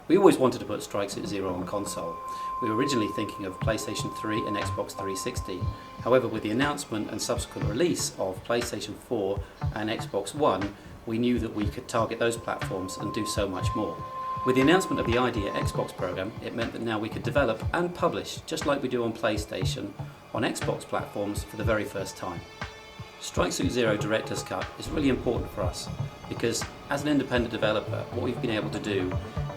We always wanted to put Strike Suit Zero on console. We were originally thinking of PlayStation 3 and Xbox 360. However, with the announcement and subsequent release of PlayStation 4 and Xbox One, we knew that we could target those platforms and do so much more. With the announcement of the IDEA Xbox program, it meant that now we could develop and publish, just like we do on PlayStation, on Xbox platforms for the very first time. Strike Suit Zero Director's Cut is really important for us because as an independent developer, what we've been able to do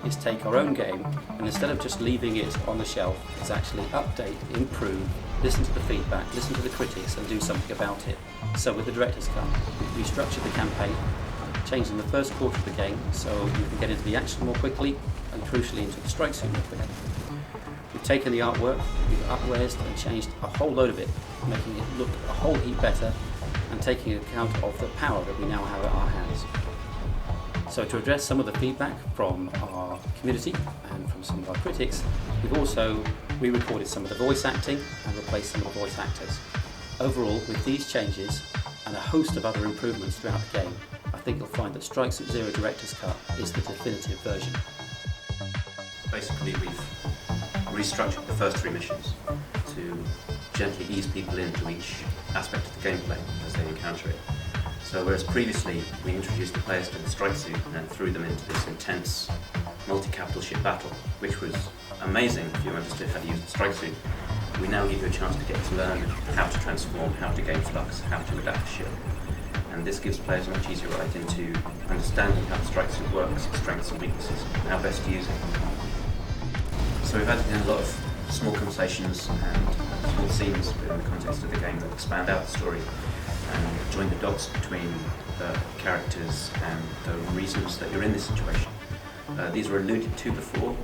is take our own game and instead of just leaving it on the shelf, is actually update, improve, listen to the feedback, listen to the critics and do something about it. So with the Director's Cut, we've restructured the campaign, changing the first quarter of the game so you can get into the action more quickly and crucially into the strike suit more quickly. We've taken the artwork, we've up-resed and changed a whole load of it, making it look a whole heap better and taking account of the power that we now have at our hands. So to address some of the feedback from our community and from some of our critics, we've also re-recorded some of the voice acting and replaced some of the voice actors. Overall, with these changes and a host of other improvements throughout the game, I think you'll find that Strike Suit Zero Director's Cut is the definitive version. Basically, we've restructured the first 3 missions to gently ease people into each aspect of the gameplay as they encounter it. So whereas previously we introduced the players to the strike suit and then threw them into this intense multi-capital ship battle, which was amazing if you understood how to use the strike suit, we now give you a chance to get to learn how to transform, how to gain flux, how to adapt the ship. And this gives players a much easier right into understanding how the strike suit works, its strengths and weaknesses, and how best to use it. So we've added in a lot of small conversations and small scenes within the context of the game that expand out the story and join the dots between the characters and the reasons that you're in this situation. These were alluded to before,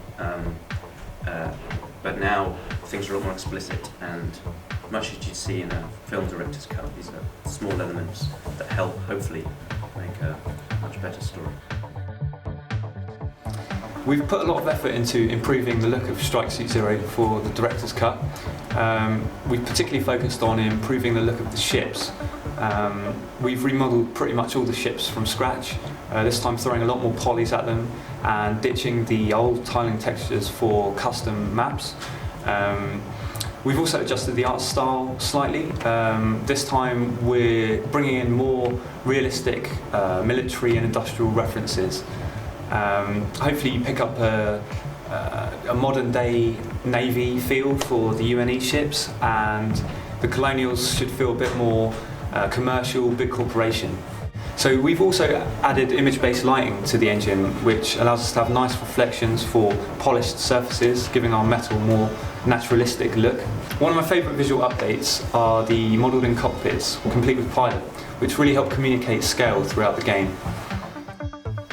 but now things are a lot more explicit and much as you'd see in a film director's cut, these are small elements that help, hopefully, make a much better story. We've put a lot of effort into improving the look of Strike Suit Zero for the director's cut. We've particularly focused on improving the look of the ships. We've remodeled pretty much all the ships from scratch, this time throwing a lot more polys at them and ditching the old tiling textures for custom maps. We've also adjusted the art style slightly. This time we're bringing in more realistic military and industrial references. Hopefully you pick up a modern day Navy feel for the UNE ships, and the Colonials should feel a bit more commercial, big corporation. So we've also added image-based lighting to the engine, which allows us to have nice reflections for polished surfaces, giving our metal more naturalistic look. One of my favourite visual updates are the modelled-in cockpits, complete with pilot, which really help communicate scale throughout the game.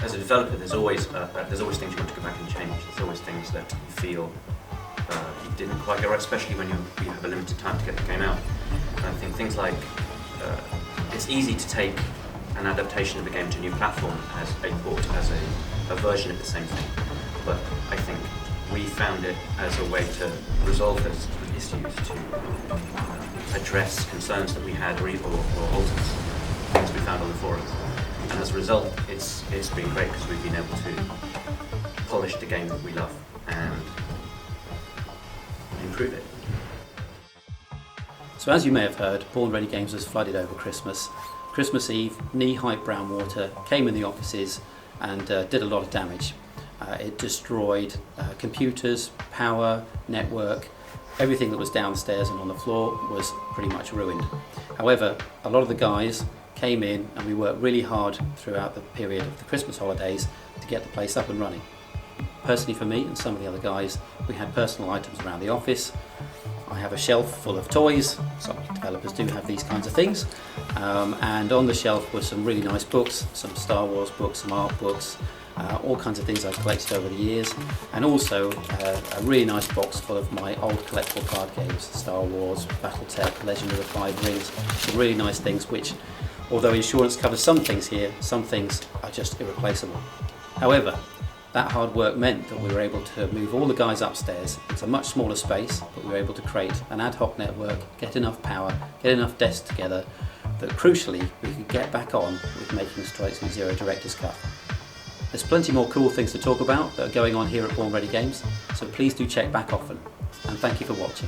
As a developer, there's always things you want to go back and change. There's always things that you feel you didn't quite get right, especially when you have a limited time to get the game out. And I think things like it's easy to take an adaptation of a game to a new platform as a port, as a version of the same thing. But I think we found it as a way to resolve those issues, to address concerns that we had or alters things we found on the forums. And as a result, it's been great because we've been able to polish the game that we love and improve it. So as you may have heard, Born Ready Games was flooded over Christmas. Christmas Eve, knee-high brown water came in the offices and did a lot of damage. It destroyed computers, power, network, everything that was downstairs and on the floor was pretty much ruined. However, a lot of the guys came in and we worked really hard throughout the period of the Christmas holidays to get the place up and running. Personally for me and some of the other guys, we had personal items around the office. I have a shelf full of toys, some developers do have these kinds of things, and on the shelf were some really nice books, some Star Wars books, some art books, all kinds of things I've collected over the years, and also a really nice box full of my old collectible card games, Star Wars, Battletech, Legend of the Five Rings, some really nice things which, although insurance covers some things here, some things are just irreplaceable. However, that hard work meant that we were able to move all the guys upstairs. It's a much smaller space, but we were able to create an ad hoc network, get enough power, get enough desks together, that crucially we could get back on with making Strike Suit Zero Director's Cut. There's plenty more cool things to talk about that are going on here at Born Ready Games, so please do check back often. And thank you for watching.